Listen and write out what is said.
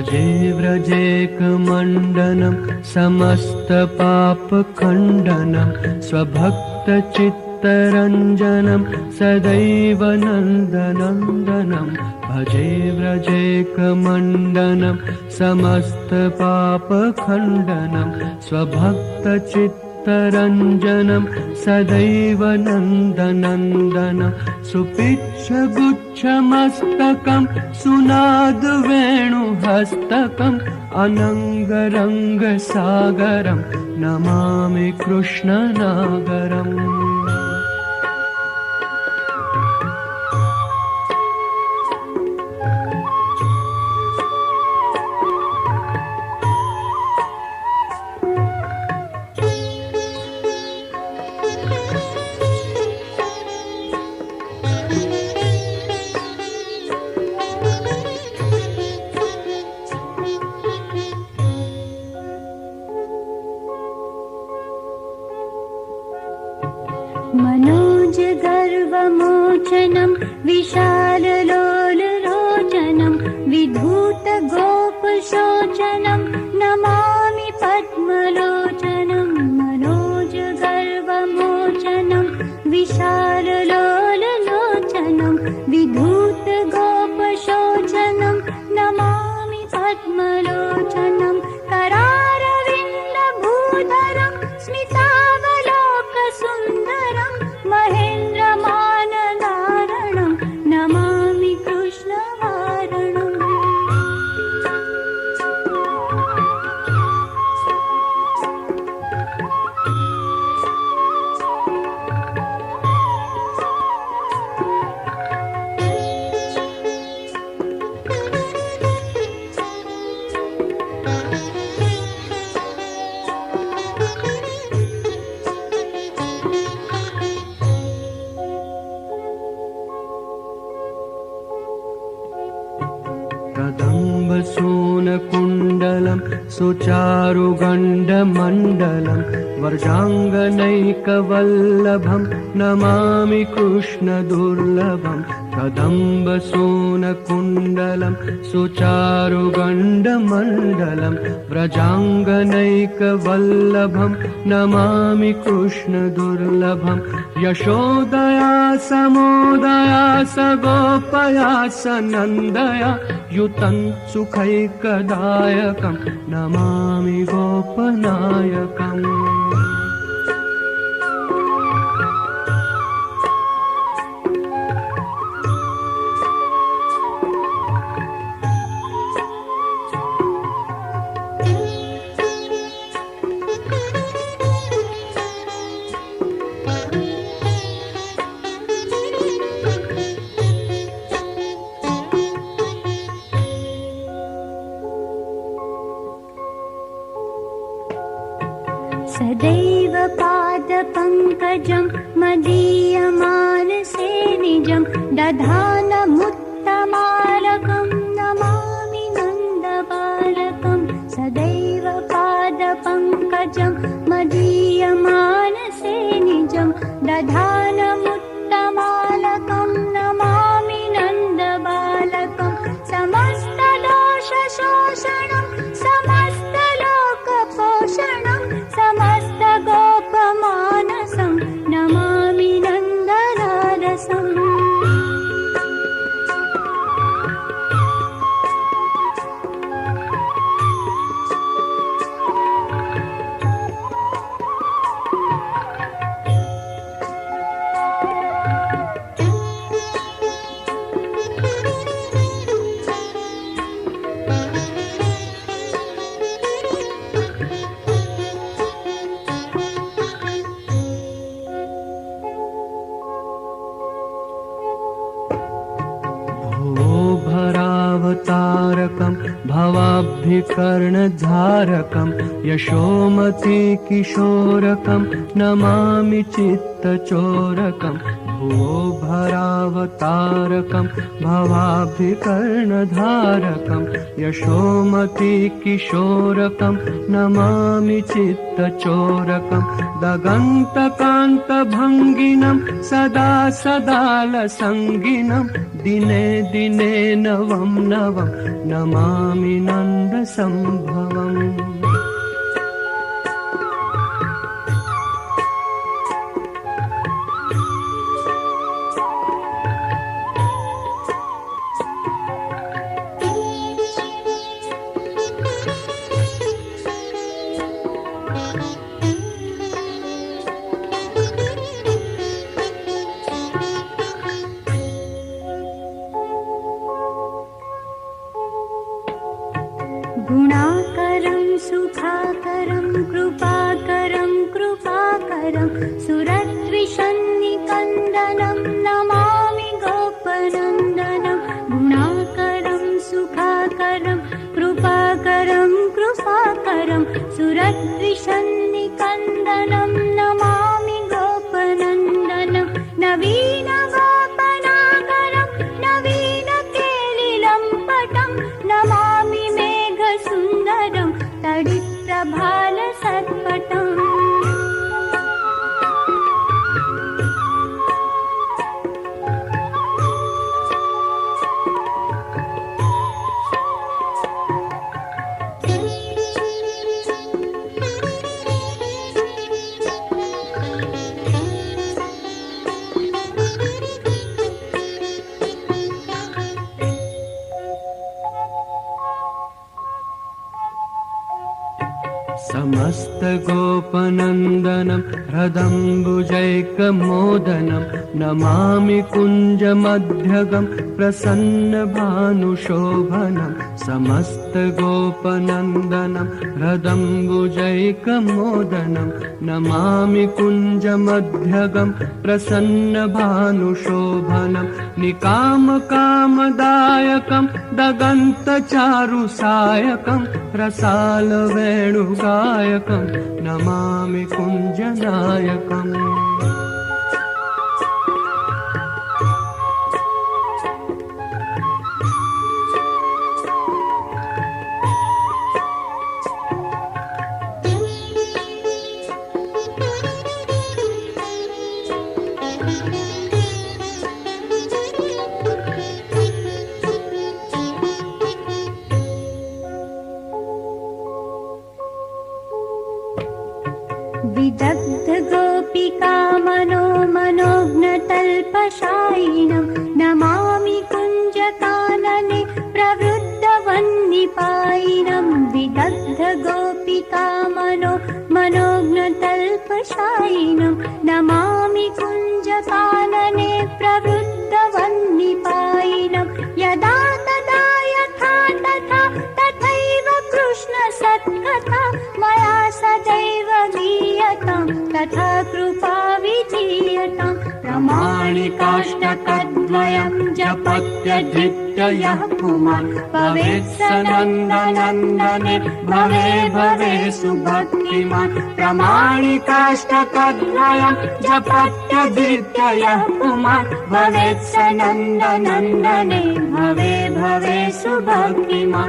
भजे व्रजेकमण्डनं समस्तपापखण्डनं स्वभक्तचित्तरञ्जनं सदैव नन्दनन्दनं भजे व्रजेकमण्डनं समस्तपापखण्डनं स्वभक्तचित्तरञ्जनं सदैव नन्दनन्दनं सुपिच्छगुच्छमस्तकं सुनादवेणुहस्तकम् अनङ्गरङ्गसागरं नमामि कृष्णनागरम्। मनोजगर्वमोचनं विशाललोललोचनं विधूतगोपशोचनं नमामि पद्मलोचनं मनोजगर्वमोचनं विशाललोललोचनं विधूतगोपशोचनं नमामि पद्मलोचनं करारविन्दभूधरं स्मितावलोकसुन्दरं महेन्द्रमानधारणं नमामि कृष्णवारणम्। कदम्बसूनकुण्डलं सुचारुगण्डमण्डलं वर्जाङ्गनैकवल्लभं नमामि कृष्णदुर्लभं कदम्बसूनकुण्डलं सुचारुगण्डमण्डलं व्रजाङ्गनैकवल्लभं नमामि कृष्णदुर्लभं यशोदया समोदया सगोपया सनन्दया युतं सुखैकदायकं नमामि गोपनायकम्। सदैव पादपङ्कजं मदीयमानसे निजं दधानमुत्तमालकं नमामि नन्दबालकं सदैव पादपङ्कजं मदीयमानसे निजं दधानमुत्तमालकं नमामि नन्दबालकं समस्तदोषशोषणं समस्तलोकपोषणं समस्तगोपमानसं नमामि नन्दलालसम्। भरावतारकं भवाब्धिकर्णधारकं यशोमती किशोरकं नमामि चित्तचोरकं भरावतारकं भवाब्धिकर्णधारकं यशोमती किशोरकं नमामि चित्तचोरकं दगन्तकान्तभङ्गिनं सदा सदालसङ्गिनं दिने दिने नवं नवं नमामि नन्द संभवम् गुणाकरं सुखाकरं कृपाकरं कृपाकरं सुरद्विषन्निकन्दनं नमामि गोपनन्दनं गुणाकरं सुखाकरं कृपाकरं कृपाकरं सुरद्विषन्निकन्दनं नमामि गोपनन्दनं नवीनगोपनाकरं नवीनकेलिलं पटं नमामि सुन्दरं तडिप्रभालसत्पटम् समस्तगोपनन्दनं हृदम्बुजैकमोदनं नमामि कुञ्जमध्यगं प्रसन्नभानुशोभनं समस्तगोपनन्दनं हृदम्बुजैकमोदनं नमामि कुञ्जमध्यगं प्रसन्नभानुशोभनं निकामकामदायकं दगन्तचारुसायकं रसालवेणुगायकं नमामि कुञ्जनायकम् विदग्ध गोपिका मनोज्ञतल्पशायिनं नमामि कुञ्जकानने प्रवृद्धवह्निपायिनं विदग्ध गोपिका मनोज्ञतल्पशायिनं नमामि कुञ्जकानने प्रवृद्धवह्निपायिनं यदा तदा यथा तथा तथैव कृष्णसत्कथा मया सदैव गीयतां तथा कृपा विधीयतां प्रमाणिकाष्टकद्वयं जपत्यधृत्य यः पुमान् भवेत् स नन्दनन्दने भवे भवे सुभक्तिमान् प्रमाणिकाष्टकद्वयं जपत्यधृत्य यः पुमान् भवेत् स नन्दनन्दने भवे भवे सुभक्तिमान्